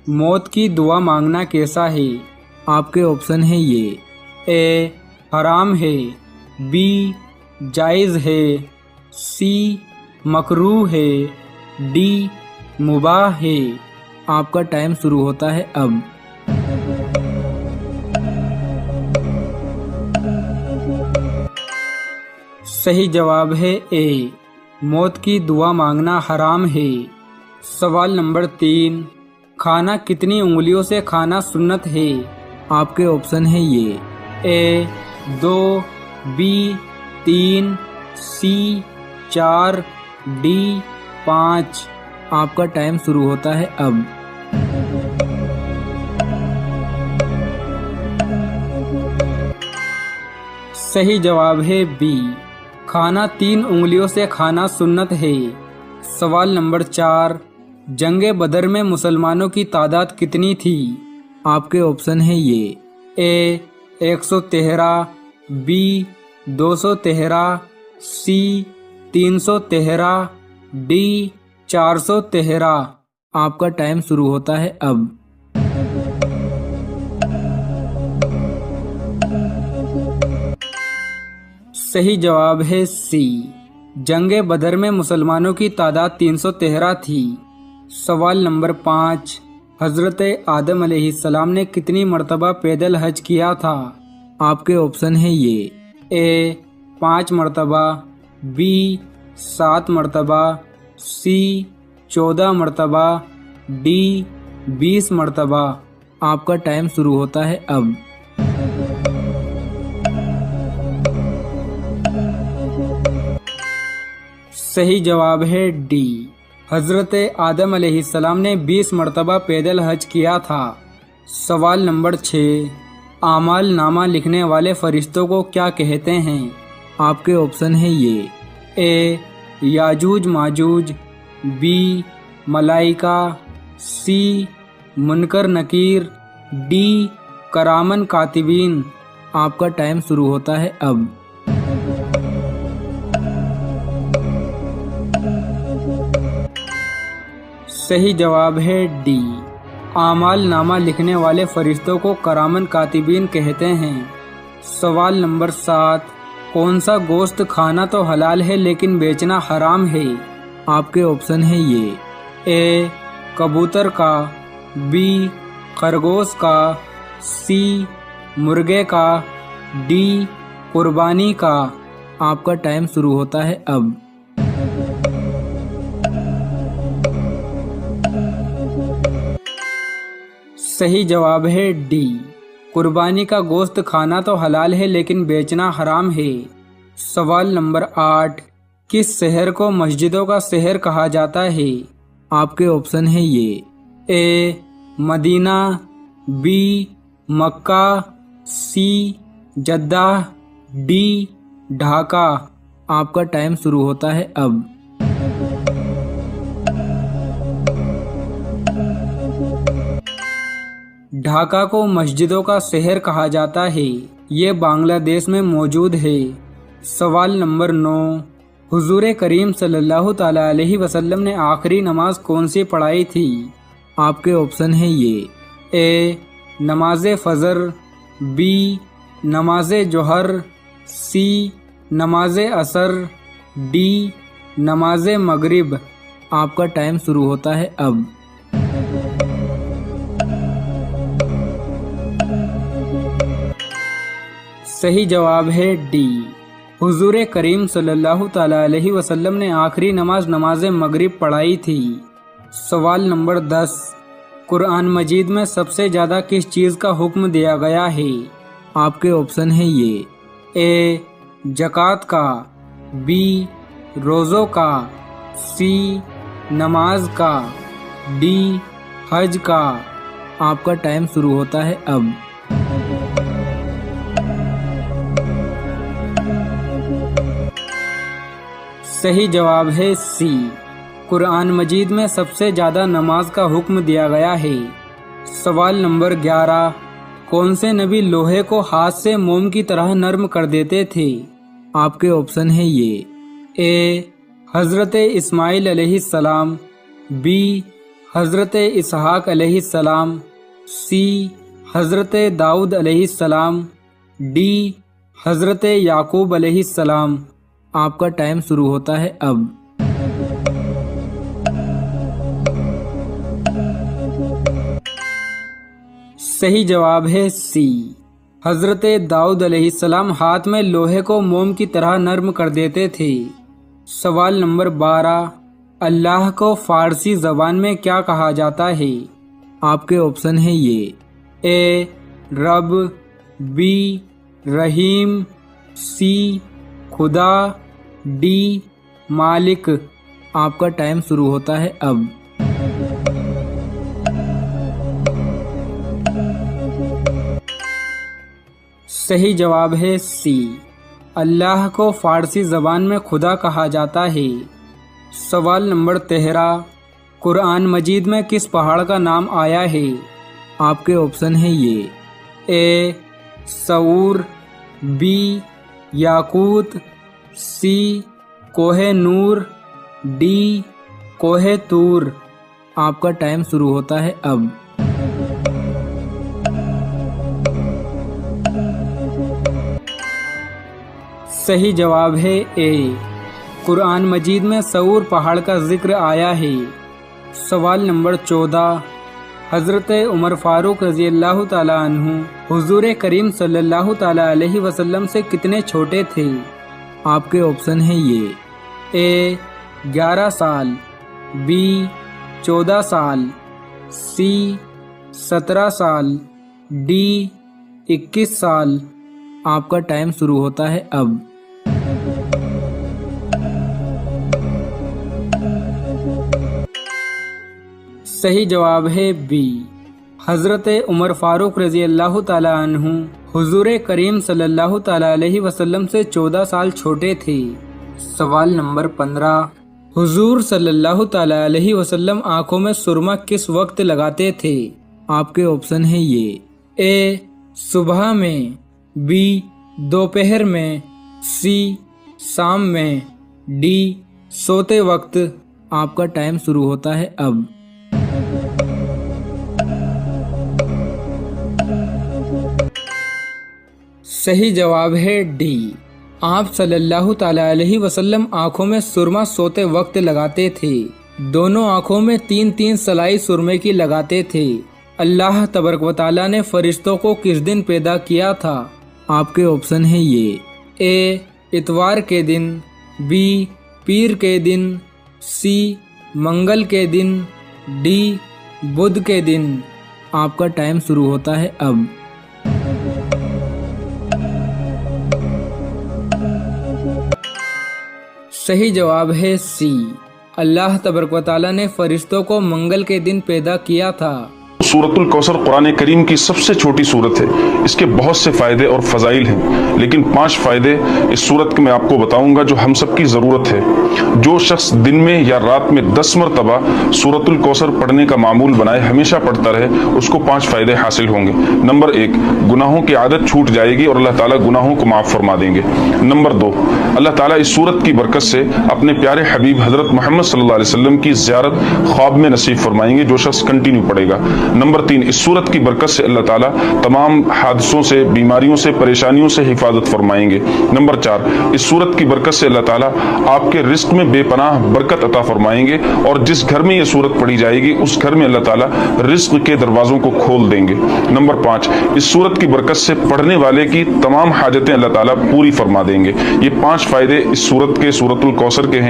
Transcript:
موت کی دعا مانگنا کیسا ہے؟ آپ کے آپشن ہیں یہ: اے حرام ہے، بی جائز ہے، سی مکروہ ہے، ڈی مباح ہے۔ آپ کا ٹائم شروع ہوتا ہے اب۔ صحیح جواب ہے اے، موت کی دعا مانگنا حرام ہے۔ سوال نمبر 3، کھانا کتنی انگلیوں سے کھانا سنت ہے؟ آپ کے آپشن ہیں یہ: اے 2، بی 3، سی 4، ڈی 5۔ آپ کا ٹائم شروع ہوتا ہے اب۔ صحیح جواب ہے بی، کھانا 3 انگلیوں سے کھانا سنت ہے۔ سوال نمبر 4، جنگ بدر میں مسلمانوں کی تعداد کتنی تھی؟ آپ کے آپشن ہیں یہ: اے 113، بی 213، سی 313، ڈی 413۔ آپ کا ٹائم شروع ہوتا ہے اب۔ صحیح جواب ہے سی، جنگ بدر میں مسلمانوں کی تعداد 313 تھی۔ سوال نمبر 5، حضرت آدم علیہ السلام نے کتنی مرتبہ پیدل حج کیا تھا؟ آپ کے آپشن ہیں یہ: اے 5 مرتبہ، بی 7 مرتبہ، سی 14 مرتبہ، ڈی 20 مرتبہ۔ آپ کا ٹائم شروع ہوتا ہے اب۔ صحیح جواب ہے ڈی، حضرت آدم علیہ السلام نے 20 مرتبہ پیدل حج کیا تھا۔ سوال نمبر 6، اعمال نامہ لکھنے والے فرشتوں کو کیا کہتے ہیں؟ آپ کے آپشن ہیں یہ: اے یاجوج ماجوج، بی ملائکہ، سی منکر نکیر، ڈی کرامن کاتبین۔ آپ کا ٹائم شروع ہوتا ہے اب۔ صحیح جواب ہے ڈی، اعمال نامہ لکھنے والے فرشتوں کو کرامن کاتبین کہتے ہیں۔ سوال نمبر 7، کون سا گوشت کھانا تو حلال ہے لیکن بیچنا حرام ہے؟ آپ کے آپشن ہیں یہ: اے کبوتر کا، بی خرگوش کا، سی مرغے کا، ڈی قربانی کا۔ آپ کا ٹائم شروع ہوتا ہے اب۔ صحیح جواب ہے ڈی، قربانی کا گوشت کھانا تو حلال ہے لیکن بیچنا حرام ہے۔ سوال نمبر 8، کس شہر کو مسجدوں کا شہر کہا جاتا ہے؟ آپ کے آپشن ہیں یہ: A Medina, B Mecca, C Jeddah, D Dhaka. آپ کا ٹائم شروع ہوتا ہے اب۔ ڈھاکہ کو مسجدوں کا شہر کہا جاتا ہے، یہ بنگلہ دیش میں موجود ہے۔ سوال نمبر 9، حضور کریم صلی اللہ تعالی علیہ وسلم نے آخری نماز کون سی پڑھائی تھی؟ آپ کے آپشن ہیں یہ: اے نماز فجر، بی نماز ظہر، سی نماز عصر، ڈی نماز مغرب۔ آپ کا ٹائم شروع ہوتا ہے اب۔ صحیح جواب ہے ڈی، حضور کریم صلی اللہ تعالی علیہ وسلم نے آخری نماز نماز مغرب پڑھائی تھی۔ سوال نمبر 10، قرآن مجید میں سب سے زیادہ کس چیز کا حکم دیا گیا ہے؟ آپ کے آپشن ہیں یہ: اے زکوٰۃ کا، بی روزوں کا، سی نماز کا، ڈی حج کا۔ آپ کا ٹائم شروع ہوتا ہے اب۔ صحیح جواب ہے سی، قرآن مجید میں سب سے زیادہ نماز کا حکم دیا گیا ہے۔ سوال نمبر 11، کون سے نبی لوہے کو ہاتھ سے موم کی طرح نرم کر دیتے تھے؟ آپ کے آپشن ہیں یہ: اے حضرت اسماعیل علیہ السلام، بی حضرت اسحاق علیہ السلام، سی حضرت داؤد علیہ السلام، ڈی حضرت یعقوب علیہ السلام۔ آپ کا ٹائم شروع ہوتا ہے اب۔ صحیح جواب ہے سی حضرت داؤد علیہ السلام ہاتھ میں لوہے کو موم کی طرح نرم کر دیتے تھے۔ سوال نمبر 12، اللہ کو فارسی زبان میں کیا کہا جاتا ہے؟ آپ کے آپشن ہیں یہ۔ اے رب، بی رحیم، سی خدا، ڈی مالک۔ آپ کا ٹائم شروع ہوتا ہے اب۔ صحیح جواب ہے سی اللہ کو فارسی زبان میں خدا کہا جاتا ہے۔ سوال نمبر 13، قرآن مجید میں کس پہاڑ کا نام آیا ہے؟ آپ کے آپشن ہیں یہ۔ اے سور، be یاقوت، C Koh Noor, D کوہ طور۔ آپ کا ٹائم شروع ہوتا ہے اب۔ صحیح جواب ہے اے قرآن مجید میں سور پہاڑ کا ذکر آیا ہے۔ سوال نمبر 14، حضرت عمر فاروق رضی اللہ تعالی عنہ حضور کریم صلی اللہ تعالی علیہ وسلم سے کتنے چھوٹے تھے؟ آپ کے آپشن ہیں یہ۔ اے 11 سال، بی 14 سال، سی 17 سال، ڈی 21 سال۔ آپ کا ٹائم شروع ہوتا ہے اب۔ صحیح جواب ہے بی حضرت عمر فاروق رضی اللہ تعالی عنہ حضور کریم صلی اللہ تعالی علیہ وسلم سے 14 سال چھوٹے تھے۔ سوال نمبر 15، حضور صلی اللہ تعالی علیہ وسلم آنکھوں میں سرما کس وقت لگاتے تھے؟ آپ کے آپشن ہیں یہ۔ اے صبح میں، بی دوپہر میں، سی شام میں، ڈی سوتے وقت۔ آپ کا ٹائم شروع ہوتا ہے اب۔ صحیح جواب ہے ڈی آپ صلی اللہ تعالی علیہ وسلم آنکھوں میں سرما سوتے وقت لگاتے تھے۔ دونوں آنکھوں میں 3 سلائی سرمے کی لگاتے تھے۔ اللہ تبارک و تعالی نے فرشتوں کو کس دن پیدا کیا تھا؟ آپ کے آپشن ہیں یہ۔ اے اتوار کے دن، بی پیر کے دن، سی منگل کے دن، ڈی بدھ کے دن۔ آپ کا ٹائم شروع ہوتا ہے اب۔ صحیح جواب ہے سی اللہ تبارک و تعالی نے فرشتوں کو منگل کے دن پیدا کیا تھا۔ سورۃ الکوثر قرآن کریم کی سب سے چھوٹی سورت ہے۔ اس کے بہت سے فائدے اور فضائل ہیں، لیکن 5 فائدے اس سورت کے میں آپ کو بتاؤں گا جو ہم سب کی ضرورت ہے۔ جو شخص دن میں یا رات میں 10 مرتبہ سورۃ الکوثر پڑھنے کا معمول بنائے، ہمیشہ پڑھتا رہے، اس کو 5 فائدے حاصل ہوں گے۔ نمبر 1، گناہوں کی عادت چھوٹ جائے گی اور اللہ تعالیٰ گناہوں کو معاف فرما دیں گے۔ نمبر 2، اللہ تعالیٰ اس سورت کی برکت سے اپنے پیارے حبیب حضرت محمد صلی اللہ علیہ وسلم کی زیارت خواب میں نصیب فرمائیں گے جو شخص کنٹینیو پڑھے گا۔ نمبر 3، اس سورت کی برکت سے اللہ تعالیٰ تمام حادثوں سے، بیماریوں سے، پریشانیوں سے حفاظت فرمائیں گے۔ نمبر 4، اس سورت کی برکت سے اللہ تعالیٰ آپ کے رزق میں بے پناہ برکت عطا فرمائیں گے، اور جس گھر میں یہ سورت پڑھی جائے گی اس گھر میں اللہ تعالیٰ رزق کے دروازوں کو کھول دیں گے۔ نمبر 5، اس سورت کی برکت سے پڑھنے والے کی تمام حاجتیں اللہ تعالیٰ پوری فرما دیں گے۔ یہ 5 فائدے اس سورت کے، سورۃ الکوثر کے ہیں۔